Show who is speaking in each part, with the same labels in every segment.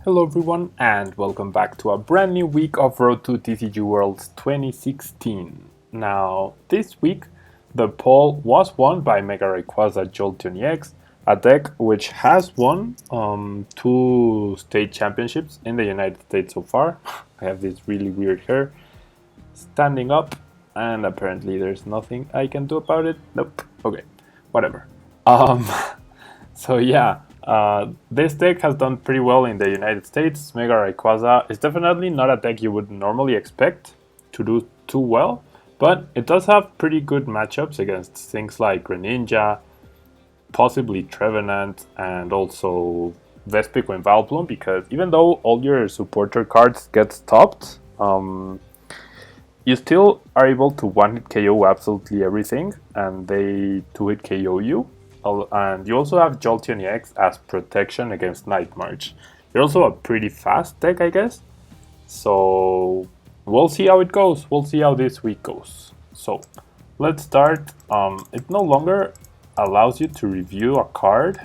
Speaker 1: Hello everyone and welcome back to a brand new week of Road to TCG Worlds 2016. Now, this week, the poll was won by Mega Rayquaza Jolteon EX, a deck which has won two state championships in the United States so far. I have this really weird hair standing up, and apparently there's nothing I can do about it. Nope. Okay, whatever. Um, So yeah, this deck has done pretty well in the United States. Mega Rayquaza is definitely not a deck you would normally expect to do too well, but it does have pretty good matchups against things like Greninja, possibly Trevenant, and also Vespiquen and Vileplume, because even though all your supporter cards get stopped, you still are able to one-hit KO absolutely everything, and they two-hit KO you. And you also have Jolteon EX as protection against Night March. You're also a pretty fast deck, I guess. So we'll see how it goes. We'll see how this week goes. So let's start. It no longer allows you to review a card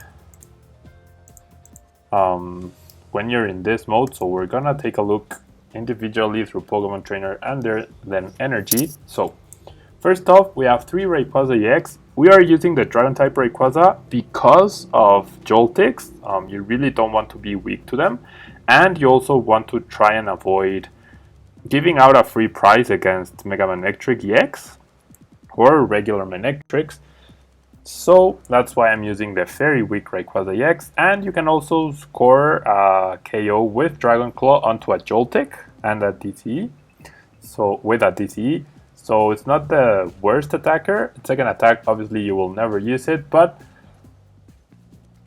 Speaker 1: when you're in this mode. So we're gonna take a look individually through Pokemon Trainer and then Energy. So first off, we have 3 Rayquaza EX. We are using the Dragon-type Rayquaza because of Joltiks. You really don't want to be weak to them. And you also want to try and avoid giving out a free prize against Mega Manectric EX or regular Manectrics. So that's why I'm using the very weak Rayquaza EX. And you can also score a KO with Dragon Claw onto a Joltik and a DCE. So with a DCE. So it's not the worst attacker. Second attack, obviously you will never use it, but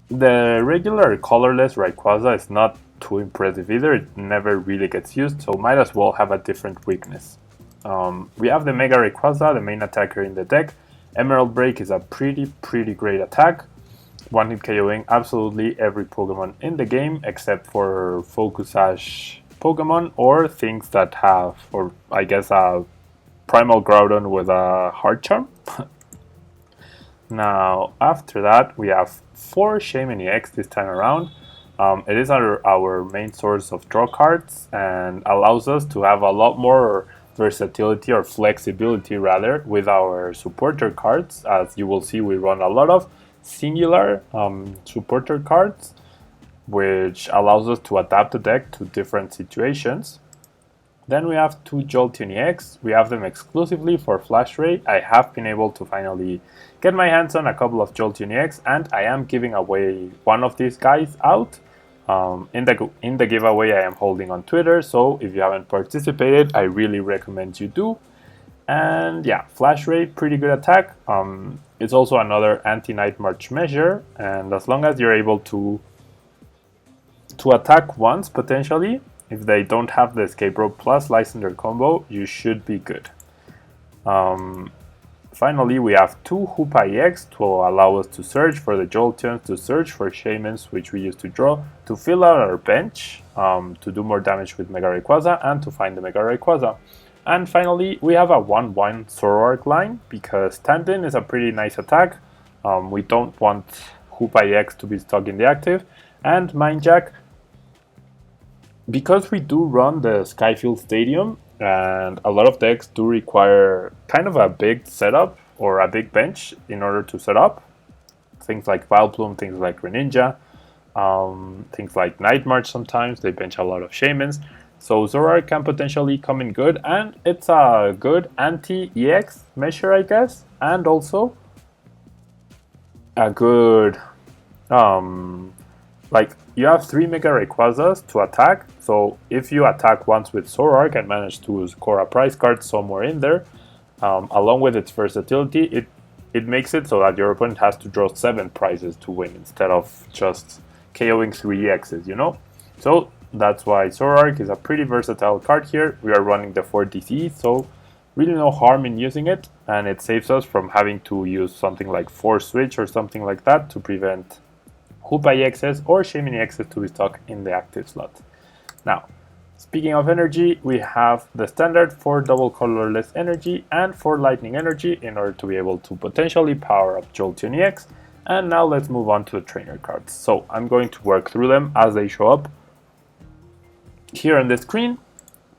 Speaker 1: the regular colorless Rayquaza is not too impressive either. It never really gets used, so might as well have a different weakness. We have the Mega Rayquaza, the main attacker in the deck. Emerald Break is a pretty great attack. One-hit KOing absolutely every Pokemon in the game, except for Focus Sash Pokemon or things that have, or I guess a Primal Groudon with a Heart Charm. Now, after that, we have 4 Shaymin EX this time around. It is our main source of draw cards and allows us to have a lot more versatility or flexibility rather with our supporter cards. As you will see, we run a lot of singular supporter cards, which allows us to adapt the deck to different situations. Then we have 2 Jolteon EX. We have them exclusively for Flash Ray. I have been able to finally get my hands on a couple of Jolteon EX, and I am giving away one of these guys out. In the giveaway I am holding on Twitter, so if you haven't participated, I really recommend you do. And yeah, Flash Ray, pretty good attack. It's also another anti-Night March measure, and as long as you're able to attack once potentially, if they don't have the Escape Rope plus Lysander combo, you should be good. Finally, we have 2 Hoopa EX to allow us to search for the Jolteons, to search for Shaymins, which we used to draw, to fill out our bench, to do more damage with Mega Rayquaza, and to find the Mega Rayquaza. And finally, we have a 1-1 Zoroark line, because Stand-In is a pretty nice attack. We don't want Hoopa EX to be stuck in the active. And Mind Jack, because we do run the Skyfield Stadium, and a lot of decks do require kind of a big setup or a big bench in order to set up. Things like Vileplume, things like Greninja, things like Night March sometimes, they bench a lot of Shaymins. So Zoroark can potentially come in good, and it's a good anti-EX measure, I guess, and also a good like, you have 3 Mega Rayquazas to attack, so if you attack once with Zoroark and manage to score a prize card somewhere in there, along with its versatility, it makes it so that your opponent has to draw 7 prizes to win instead of just KOing 3 EXs, you know? So that's why Zoroark is a pretty versatile card here. We are running the 4 DC, so really no harm in using it, and it saves us from having to use something like Force Switch or something like that to prevent Hoopa EXs or Shaymin EXs to be stuck in the active slot. Now, speaking of energy, we have the standard for double colorless energy and for lightning energy in order to be able to potentially power up Jolteon EX. And now let's move on to the trainer cards. So I'm going to work through them as they show up. Here on the screen,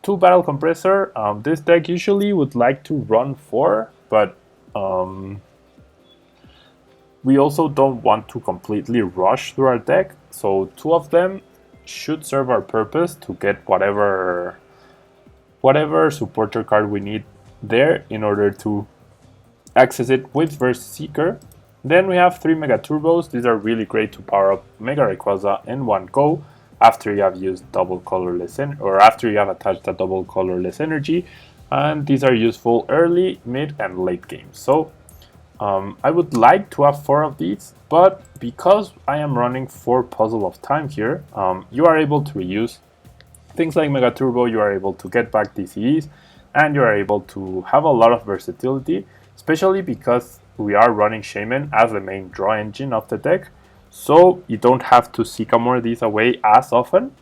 Speaker 1: 2 Battle Compressor. This deck usually would like to run 4, but we also don't want to completely rush through our deck, so 2 of them should serve our purpose to get whatever supporter card we need there in order to access it with Verse Seeker. Then we have 3 Mega Turbos. These are really great to power up Mega Rayquaza in one go after you have used double colorless or after you have attached a double colorless energy, and these are useful early, mid, and late game. So I would like to have 4 of these, but because I am running 4 Puzzle of Time here, you are able to reuse things like Mega Turbo. You are able to get back DCEs, and you are able to have a lot of versatility, especially because we are running Shaman as the main draw engine of the deck, so you don't have to Sycamore these away as often.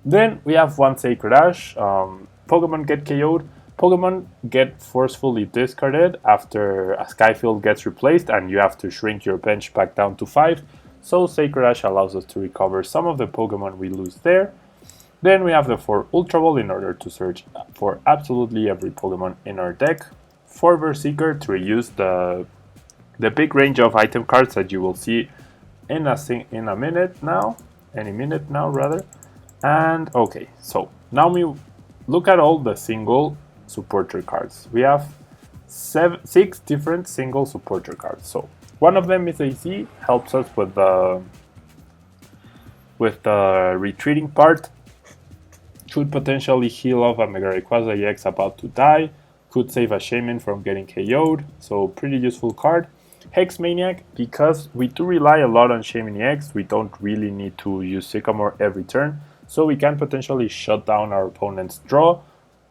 Speaker 1: Then we have 1 Sacred Ash. Pokemon get KO'd. Pokemon get forcefully discarded after a Skyfield gets replaced and you have to shrink your bench back down to 5. So Sacred Ash allows us to recover some of the Pokemon we lose there. Then we have the 4 Ultra Ball in order to search for absolutely every Pokemon in our deck. 4 Berserker to reuse the big range of item cards that you will see in a minute now. Any minute now, rather. And okay, so now we look at all the single supporter cards. We have 6 different single supporter cards. So one of them is AC, helps us with the retreating part. Should potentially heal off a Mega Rayquaza EX about to die. Could save a Shaman from getting KO'd. So pretty useful card. Hex Maniac, because we do rely a lot on Shaman EX, we don't really need to use Sycamore every turn. So we can potentially shut down our opponent's draw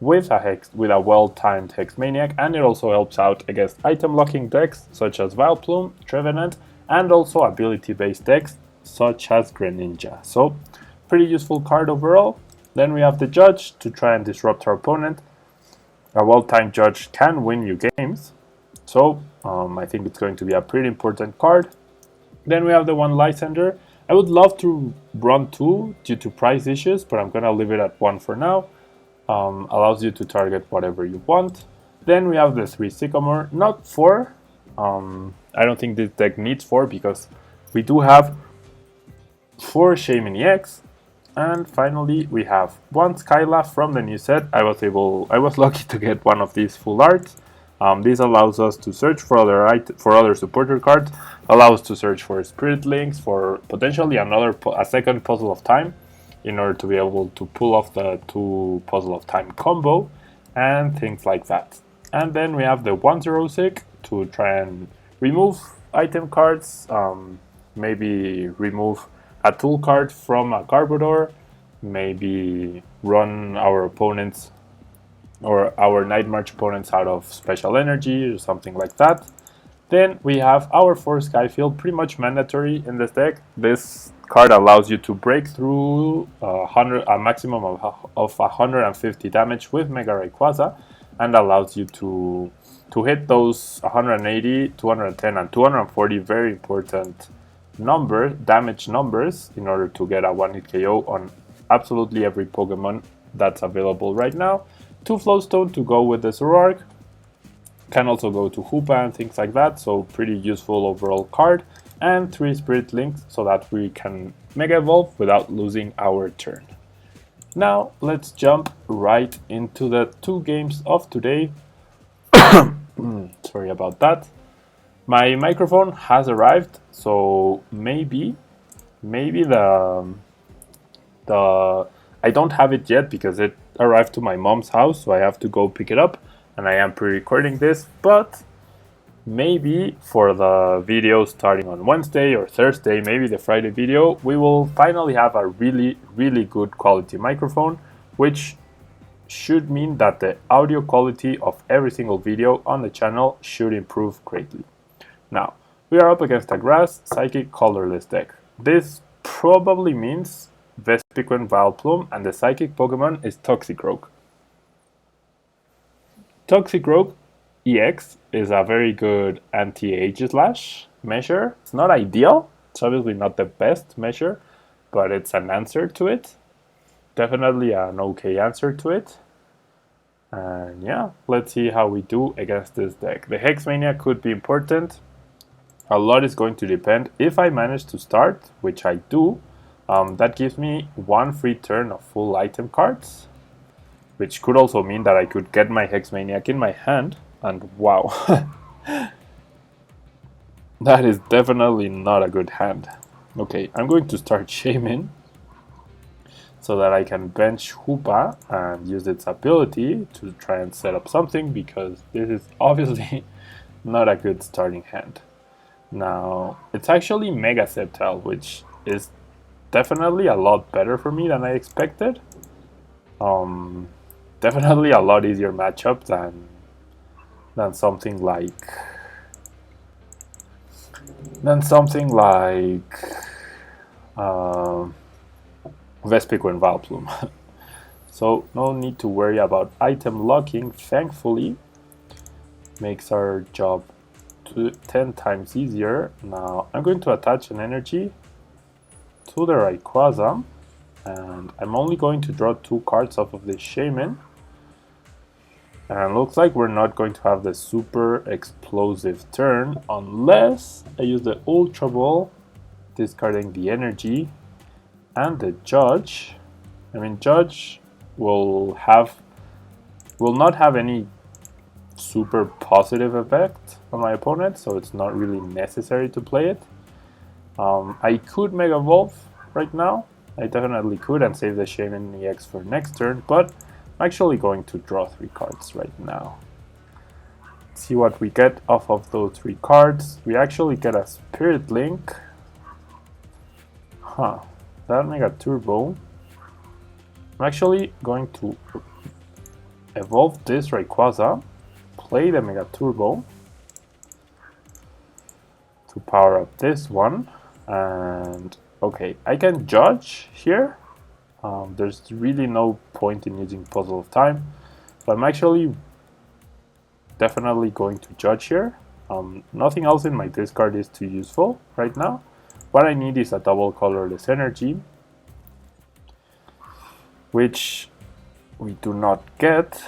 Speaker 1: with a well-timed Hex Maniac, and it also helps out against item locking decks such as Vileplume, Trevenant, and also ability-based decks such as Greninja. So pretty useful card overall. Then we have the Judge to try and disrupt our opponent. A well-timed Judge can win you games, so I think it's going to be a pretty important card. Then we have the 1 Lysander. I would love to run 2 due to price issues, but I'm gonna leave it at 1 for now. Allows you to target whatever you want. Then we have the 3 Sycamore, not 4. I don't think this deck needs 4 because we do have 4 Shaman EX. And finally we have 1 Skylaf from the new set. I was lucky to get one of these full arts. This allows us to search for other supporter cards, allows us to search for Spirit Links, for potentially a second Puzzle of Time, in order to be able to pull off the 2 Puzzle of Time combo, and things like that. And then we have the 1 Xerosic to try and remove item cards, maybe remove a tool card from a Garbodor, maybe run our opponents or our Night March opponents out of special energy or something like that. Then we have our 4 Skyfield, pretty much mandatory in this deck. This card allows you to break through a maximum of 150 damage with Mega Rayquaza, and allows you to hit those 180, 210, and 240 very important damage numbers in order to get a 1-hit KO on absolutely every Pokemon that's available right now. 2 Flowstone to go with the Zoroark. Can also go to Hoopa and things like that, so pretty useful overall card. And 3 Spirit Links so that we can Mega Evolve without losing our turn. Now let's jump right into the 2 games of today. Sorry about that. My microphone has arrived, so maybe the I don't have it yet because it arrived to my mom's house, so I have to go pick it up, and I am pre-recording this, but maybe for the video starting on Wednesday or Thursday, maybe the Friday video, we will finally have a really good quality microphone, which should mean that the audio quality of every single video on the channel should improve greatly. Now, we are up against a Grass Psychic colorless deck. This probably means Vespiquen Vileplume, and the Psychic Pokemon is Toxicroak. Toxicroak EX is a very good anti-Aegislash measure. It's not ideal, it's obviously not the best measure, but it's an answer to it. definitely an okay answer to it. And yeah, let's see how we do against this deck. The Hexmania could be important. A lot is going to depend. If I manage to start, which I do, that gives me one free turn of full item cards, which could also mean that I could get my Hexmaniac in my hand, and wow, that is definitely not a good hand. Okay, I'm going to start Shaman so that I can bench Hoopa and use its ability to try and set up something, because this is obviously not a good starting hand. Now, it's actually Mega Sceptile, which is definitely a lot better for me than I expected. Definitely a lot easier matchup than something like Vespiquen and Valplume. So no need to worry about item locking, thankfully. Makes our job 10 times easier. Now I'm going to attach an energy to the Rayquaza, and I'm only going to draw 2 cards off of this Shaman. And looks like we're not going to have the super explosive turn unless I use the Ultra Ball, discarding the energy, and the Judge. I mean, Judge will not have any super positive effect on my opponent, so it's not really necessary to play it. I could Mega Evolve right now. I definitely could and save the Jolteon EX for next turn, but I'm actually going to draw 3 cards right now. Let's see what we get off of those 3 cards. We actually get a Spirit Link. That Mega Turbo. I'm actually going to evolve this Rayquaza, play the Mega Turbo to power up this one, and okay, I can Judge here. There's really no point in using Puzzle of Time, but I'm actually definitely going to Judge here. Nothing else in my discard is too useful right now. What I need is a double colorless energy, which we do not get.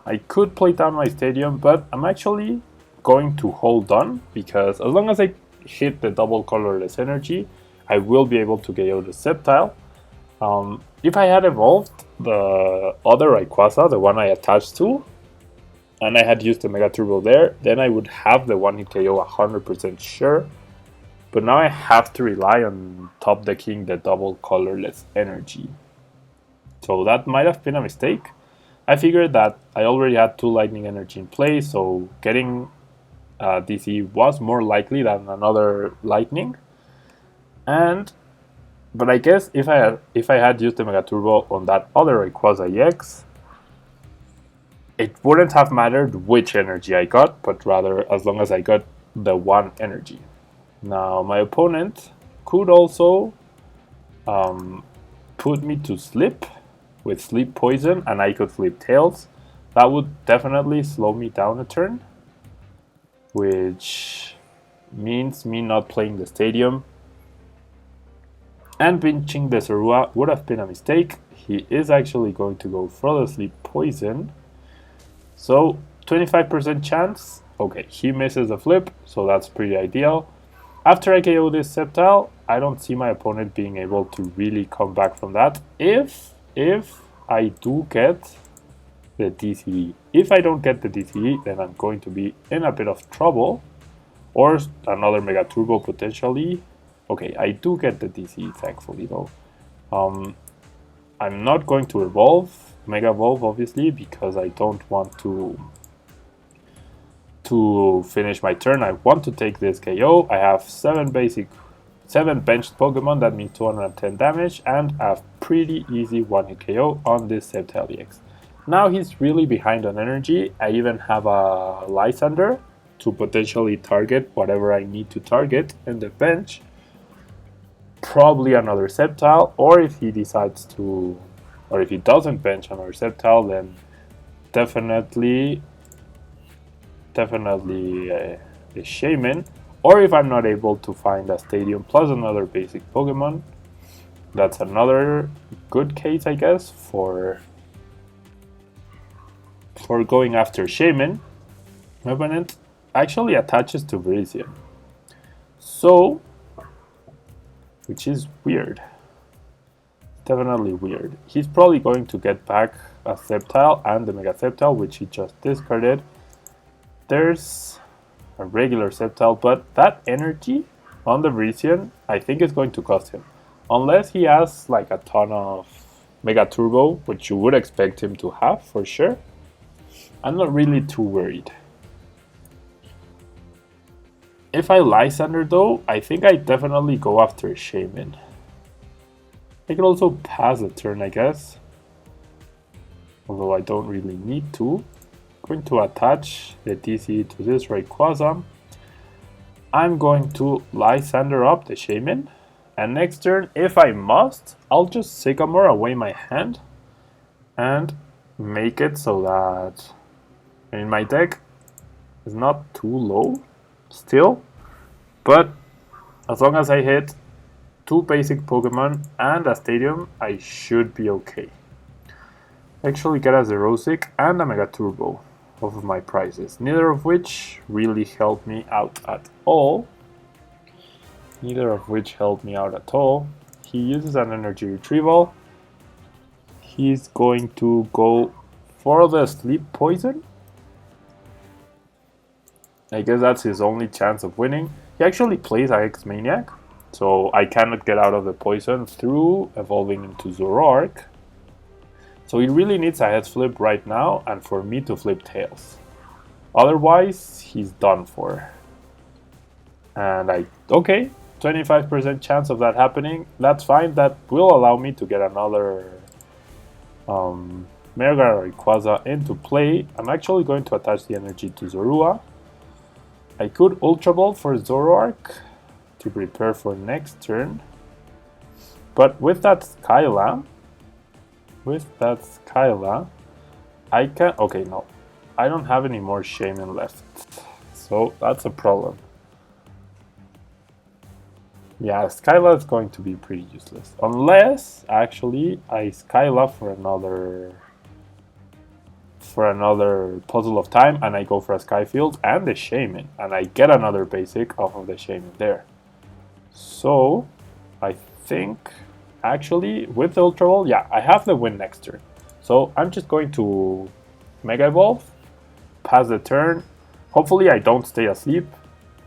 Speaker 1: I could play down my Stadium, but I'm actually going to hold on, because as long as I hit the double colorless energy, I will be able to KO the Sceptile. If I had evolved the other Rayquaza, the one I attached to, and I had used the Mega Turbo there, then I would have the one hit KO 100% sure. But now I have to rely on top decking the double colorless energy. So that might have been a mistake. I figured that I already had 2 lightning energy in play, so getting DC was more likely than another lightning. But I guess if I had used the Mega Turbo on that other Rayquaza EX, it wouldn't have mattered which energy I got, but rather as long as I got the 1 energy. Now my opponent could also put me to sleep with Sleep Poison, and I could flip Tails. That would definitely slow me down a turn, which means me not playing the Stadium. And pinching the Zorua would have been a mistake. He is actually going to go for the Sleep Poison. So 25% chance. Okay, he misses the flip, so that's pretty ideal. After I KO this Sceptile, I don't see my opponent being able to really come back from that. If I do get the DCE. If I don't get the DCE, then I'm going to be in a bit of trouble. Or another Mega Turbo potentially. Okay, I do get the DCE, thankfully though. I'm not going to evolve, Mega Evolve obviously, because I don't want to finish my turn. I want to take this KO. I have 7 benched Pokemon, that means 210 damage, and a pretty easy 1-hit KO on this Sceptile EX. Now he's really behind on energy. I even have a Lysander to potentially target whatever I need to target in the bench. Probably another Sceptile, or if he decides to, or if he doesn't bench another Sceptile, then definitely a Shaman. Or if I'm not able to find a Stadium plus another basic Pokemon, that's another good case, I guess, for going after Shaman. My opponent actually attaches to Virizion. So, which is weird. Definitely weird. He's probably going to get back a Sceptile and the Mega Sceptile, which he just discarded. There's a regular Sceptile, but that energy on the Virizion, I think is going to cost him. Unless he has like a ton of Mega Turbo, which you would expect him to have for sure. I'm not really too worried. If I Lysander though, I think I definitely go after Shaman. I could also pass a turn, I guess. Although I don't really need to. I'm going to attach the TC to this Rayquaza. I'm going to Lysander up the Shaman. And next turn, if I must, I'll just Sycamore away my hand. And make it so that in my deck is not too low still. But as long as I hit 2 basic Pokemon and a Stadium, I should be okay. Actually get a Xerosic and a Mega Turbo off of my prizes, neither of which really helped me out at all. He uses an energy retrieval. He's going to go for the Sleep Poison. I guess that's his only chance of winning. He actually plays IX Maniac, so I cannot get out of the poison through evolving into Zoroark. So he really needs a head flip right now and for me to flip tails. Otherwise, he's done for. And okay, 25% chance of that happening. That's fine. That will allow me to get another Mega Rayquaza into play. I'm actually going to attach the energy to Zorua. I could Ultra Ball for Zoroark to prepare for next turn. But with that Skyla, I can... Okay, no. I don't have any more Shaman left. So that's a problem. Yeah, Skyla is going to be pretty useless. Unless, actually, I Skyla for another Puzzle of Time and I go for a Skyfield and the Shaman. And I get another basic off of the Shaman there. So, I think... Actually, with the Ultra Ball, yeah, I have the win next turn. So I'm just going to Mega Evolve, pass the turn. Hopefully I don't stay asleep.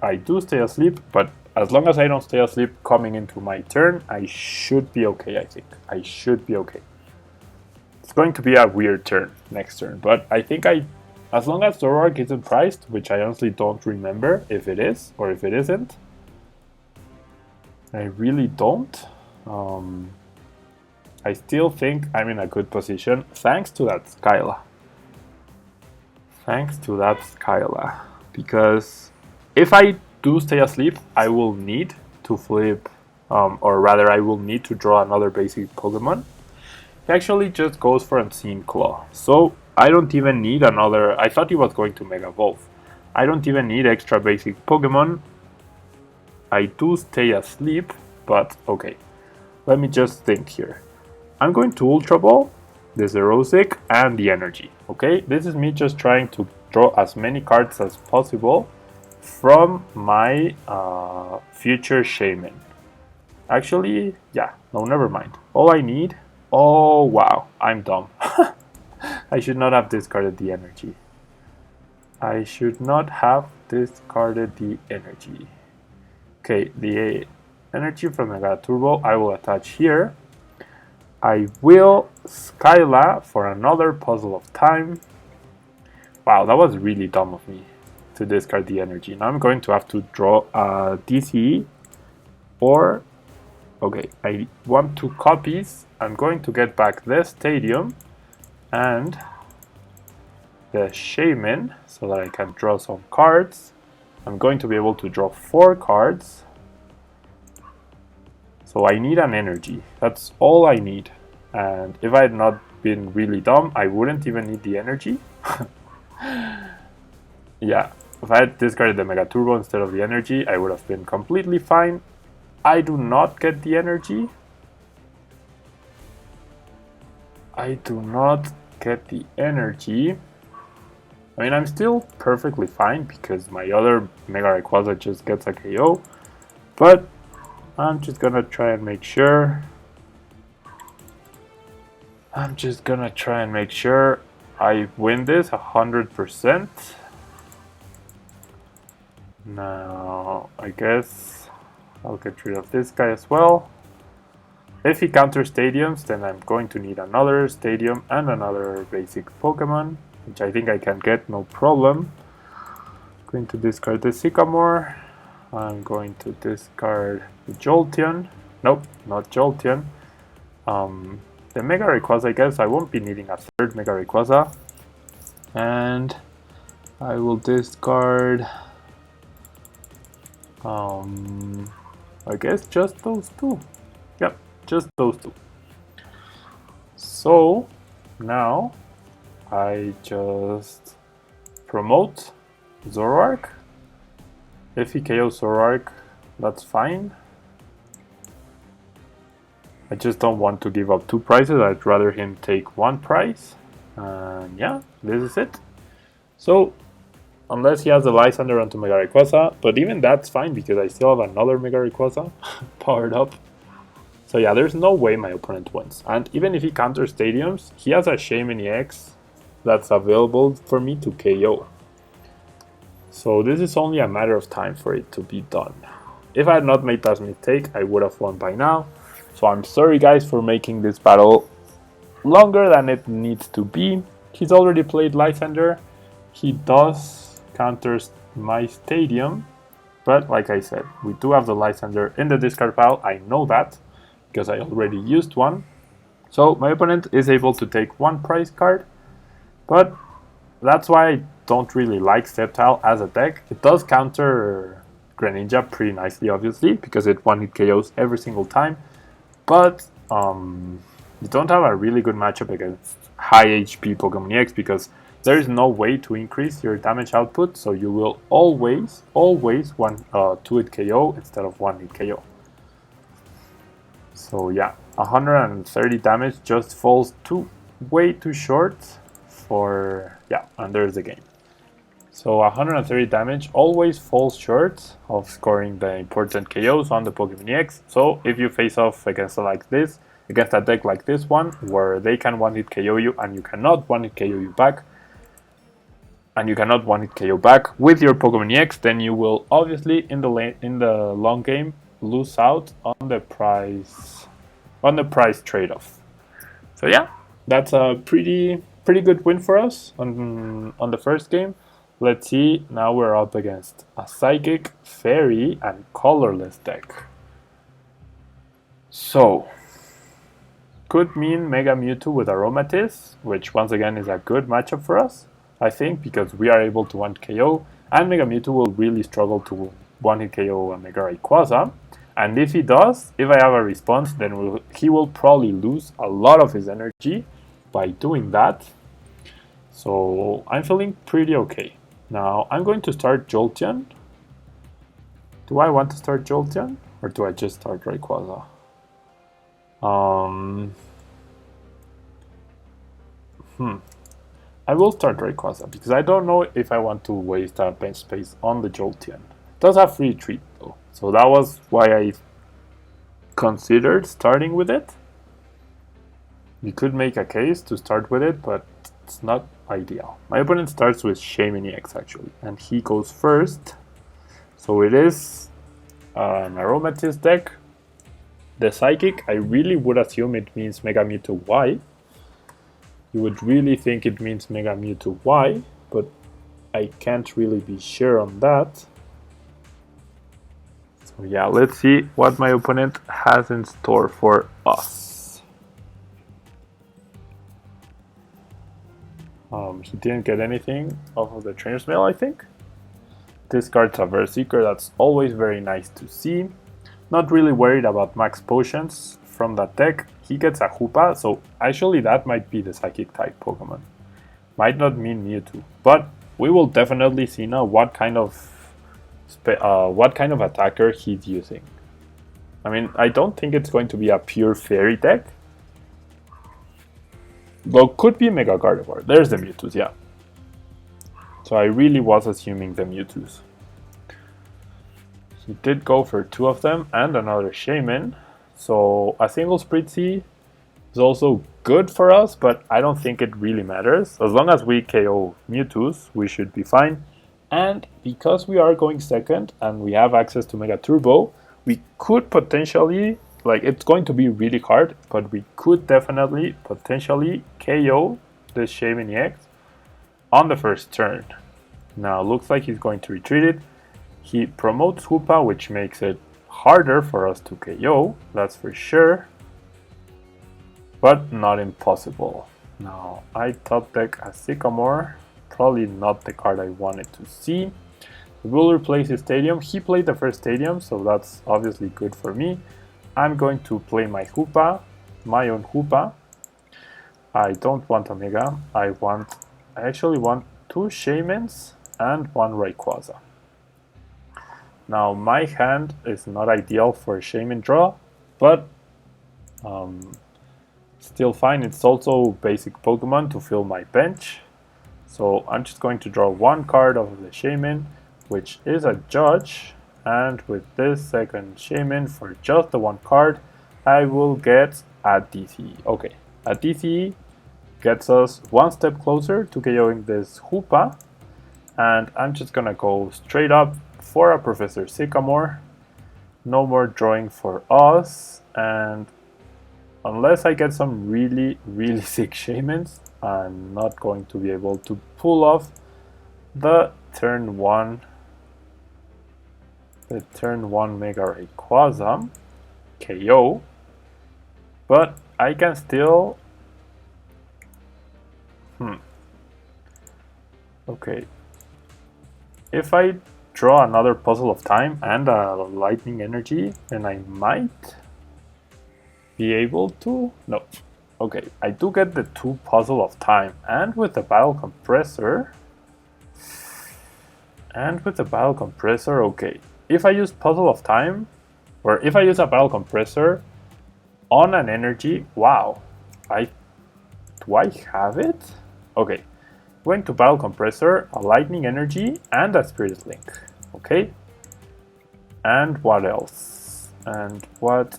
Speaker 1: I do stay asleep, but as long as I don't stay asleep coming into my turn, I should be okay, I think. I should be okay. It's going to be a weird turn next turn, but I think as long as Zoroark isn't priced, which I honestly don't remember if it is or if it isn't. I really don't. I still think I'm in a good position thanks to that Skyla. Because if I do stay asleep, I will need to flip, or rather I will need to draw another basic Pokemon. He actually just goes for Unseen Claw. So I don't even need another... I thought he was going to Mega Evolve. I don't even need extra basic Pokemon. I do stay asleep, but okay. Let me just think here. I'm going to Ultra Ball, the Xerosic, and the Energy. Okay, this is me just trying to draw as many cards as possible from my future Shaman. Actually, yeah, no, never mind. All I need... Oh, wow, I'm dumb. I should not have discarded the Energy. Okay, the energy from Mega Turbo I will attach here. I will Skyla for another Puzzle of Time. Wow, that was really dumb of me to discard the energy. Now I'm going to have to draw a DCE or... Okay, I want 2 copies. I'm going to get back the Stadium and the Shaman so that I can draw some cards. I'm going to be able to draw 4 cards. So I need an energy. That's all I need. And if I had not been really dumb, I wouldn't even need the energy. Yeah, if I had discarded the Mega Turbo instead of the energy, I would have been completely fine. I do not get the energy. I do not get the energy. I mean, I'm still perfectly fine because my other Mega Rayquaza just gets a KO, but I'm just gonna try and make sure. I win this 100%. Now, I guess I'll get rid of this guy as well. If he counters stadiums, then I'm going to need another stadium and another basic Pokemon, which I think I can get no problem. Going to discard the Sycamore. I'm going to discard the Jolteon. Nope, not Jolteon. The Mega Rayquaza, I guess I won't be needing a third Mega Rayquaza. And I will discard, I guess just those two. Yep, just those two. So now I just promote Zoroark. If he KOs Zoroark, that's fine. I just don't want to give up 2 prizes. I'd rather him take 1 prize. And yeah, this is it. So, unless he has the Lysander onto Mega Rayquaza, but even that's fine because I still have another Mega Rayquaza powered up. So yeah, there's no way my opponent wins. And even if he counters stadiums, he has a Jolteon EX that's available for me to KO. So this is only a matter of time for it to be done. If I had not made that mistake, I would have won by now. So I'm sorry guys for making this battle longer than it needs to be. He's already played Lysander. He does counter my stadium. But like I said, we do have the Lysander in the discard pile. I know that because I already used one. So my opponent is able to take 1 prize card. But that's why I don't really like Sceptile as a deck. It does counter Greninja pretty nicely, obviously, because it 1-hit KOs every single time. But you don't have a really good matchup against high HP Pokemon EX because there is no way to increase your damage output, so you will always 2-hit KO instead of 1-hit KO. So yeah, 130 damage just falls way too short for, yeah, and there's the game. So 130 damage always falls short of scoring the important KOs on the Pokemon EX. So if you face off against a deck like this one, where they can 1-hit KO you and you cannot 1-hit KO you back, and you cannot 1-hit KO back with your Pokemon EX, then you will obviously in the long game lose out on the price trade-off. So yeah, that's a pretty good win for us on the first game. Let's see, now we're up against a Psychic, Fairy, and Colorless deck. So, could mean Mega Mewtwo with Aromatisse, which once again is a good matchup for us, I think, because we are able to 1-hit KO, and Mega Mewtwo will really struggle to 1-hit KO a Mega Rayquaza. And if he does, if I have a response, then he will probably lose a lot of his energy by doing that. So, I'm feeling pretty okay. Now, I'm going to start Jolteon. Do I want to start Jolteon? Or do I just start Rayquaza? I will start Rayquaza because I don't know if I want to waste a bench space on the Jolteon. It does have free retreat though. So that was why I considered starting with it. You could make a case to start with it, but it's not ideal. My opponent starts with Jolteon EX actually, and he goes first. So it is an Aromatisse deck. The Psychic, I really would assume it means Mega Mewtwo Y. You would really think it means Mega Mewtwo Y, but I can't really be sure on that. So yeah, let's see what my opponent has in store for us. He didn't get anything off of the Trainer's Mail, I think. Discards a Berserker, that's always very nice to see. Not really worried about max potions from that deck. He gets a Hoopa, so actually that might be the Psychic type Pokemon. Might not mean Mewtwo, but we will definitely see now what kind of attacker he's using. I mean, I don't think it's going to be a pure Fairy deck. Well, could be Mega Gardevoir. There's the Mewtwo's, yeah. So I really was assuming the Mewtwo's. He did go for 2 of them and another Shaman. So a single Spritzy is also good for us, but I don't think it really matters. As long as we KO Mewtwo's, we should be fine. And because we are going second and we have access to Mega Turbo, we could potentially, like, it's going to be really hard, but we could definitely potentially KO the Jolteon EX on the first turn. Now looks like he's going to retreat it. He promotes Hoopa, which makes it harder for us to KO, that's for sure, but not impossible. Now I top deck a Sycamore, probably not the card I wanted to see. We will replace his Stadium. He played the first Stadium, so that's obviously good for me. I'm going to play my Hoopa, my own Hoopa. I don't want a Mega. I actually want 2 Shamans and 1 Rayquaza. Now my hand is not ideal for a Shaman draw, but still fine. It's also basic Pokemon to fill my bench. So I'm just going to draw 1 card of the Shaman, which is a Judge, and with this second Shaman for just the 1 card, I will get a DCE. Okay, a DCE gets us 1 step closer to KOing this Hoopa, and I'm just gonna go straight up for a Professor Sycamore. No more drawing for us, and unless I get some really sick Shamans, I'm not going to be able to pull off the turn 1 Mega Rayquaza KO, but I can still okay, if I draw another Puzzle of Time and a Lightning Energy, then I might be able to. No. Okay, I do get the 2 Puzzle of Time, and with the Battle Compressor, okay. If I use Puzzle of Time, or if I use a Battle Compressor on an energy, wow. Do I have it? Okay. Going to Battle Compressor, a Lightning Energy, and a Spirit Link. Okay. And what else? And not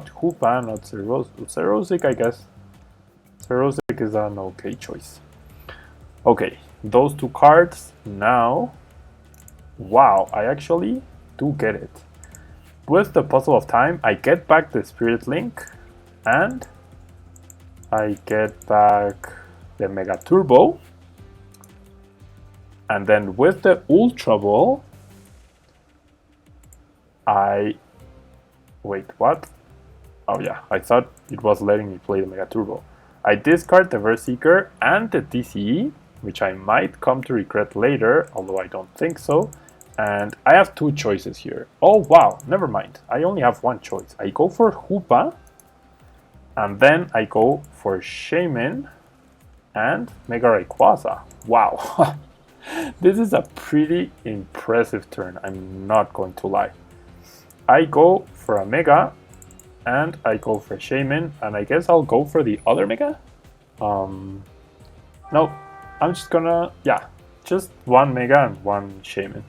Speaker 1: Hoopa, not Cerosic, I guess. Cerosic is an okay choice. Okay, those 2 cards now. Wow, I actually do get it. With the Puzzle of Time, I get back the Spirit Link, and I get back the Mega Turbo. And then with the Ultra Ball, wait, what? Oh yeah, I thought it was letting me play the Mega Turbo. I discard the Verseeker and the TCE, which I might come to regret later, although I don't think so. And I have 2 choices here. Oh wow, never mind. I only have 1 choice. I go for Hoopa, and then I go for Shaman and Mega Rayquaza. Wow. This is a pretty impressive turn, I'm not going to lie. I go for a Mega, and I go for Shaman, and I guess I'll go for the other Mega? No, I'm just gonna, yeah, just 1 Mega and 1 Shaman.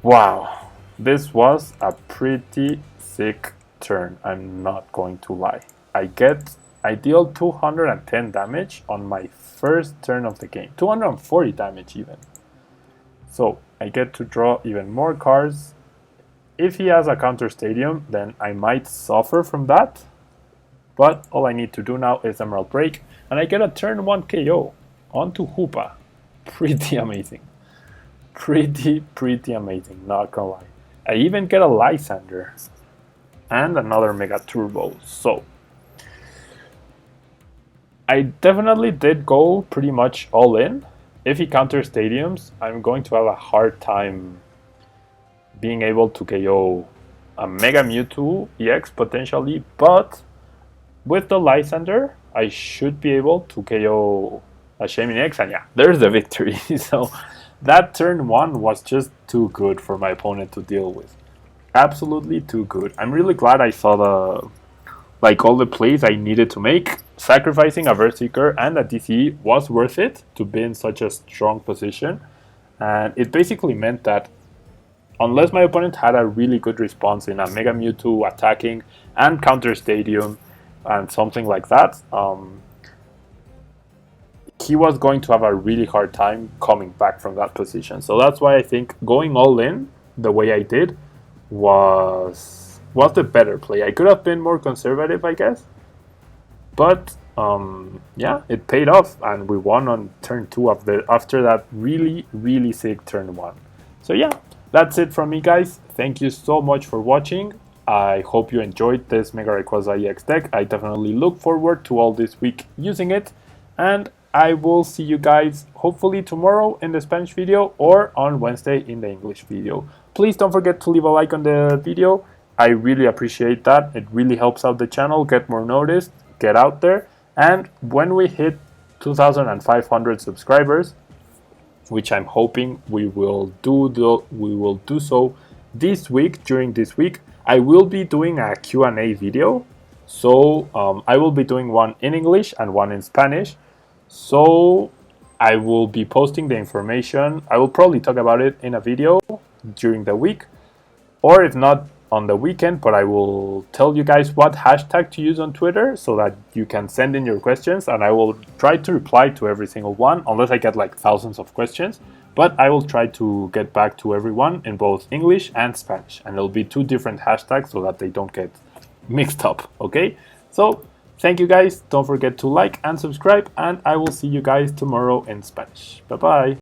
Speaker 1: Wow, this was a pretty sick turn, I'm not going to lie. I deal 210 damage on my first turn of the game, 240 damage even. So I get to draw even more cards. If he has a counter Stadium, then I might suffer from that. But all I need to do now is Emerald Break, and I get a turn 1 KO onto Hoopa. Pretty amazing. Pretty amazing, not gonna lie. I even get a Lysander and another Mega Turbo. So I definitely did go pretty much all in. If he counters Stadiums, I'm going to have a hard time being able to KO a Mega Mewtwo EX potentially, but with the Lysander, I should be able to KO a Jolteon EX, and yeah, there's the victory. So that turn 1 was just too good for my opponent to deal with. Absolutely too good. I'm really glad I saw like all the plays I needed to make, sacrificing a Berserker and a DCE was worth it to be in such a strong position. And it basically meant that unless my opponent had a really good response in a Mega Mewtwo attacking and counter Stadium and something like that, he was going to have a really hard time coming back from that position. So that's why I think going all in the way I did was the better play. I could have been more conservative, I guess, but yeah, it paid off, and we won on turn 2 after that really sick turn 1. So yeah, that's it from me, guys. Thank you so much for watching. I hope you enjoyed this Mega Rayquaza EX deck. I definitely look forward to all this week using it, and I will see you guys hopefully tomorrow in the Spanish video or on Wednesday in the English video. Please don't forget to leave a like on the video. I really appreciate that. It really helps out the channel get more noticed, get out there. And when we hit 2,500 subscribers, which I'm hoping we will do so this week, during this week, I will be doing a Q&A video. So I will be doing one in English and one in Spanish. So I will be posting the information. I will probably talk about it in a video during the week, or if not on the weekend, but I will tell you guys what hashtag to use on Twitter so that you can send in your questions, and I will try to reply to every single one, unless I get like thousands of questions. But I will try to get back to everyone in both English and Spanish, and it'll be 2 different hashtags so that they don't get mixed up, okay? So thank you guys, don't forget to like and subscribe, and I will see you guys tomorrow in Spanish. Bye bye.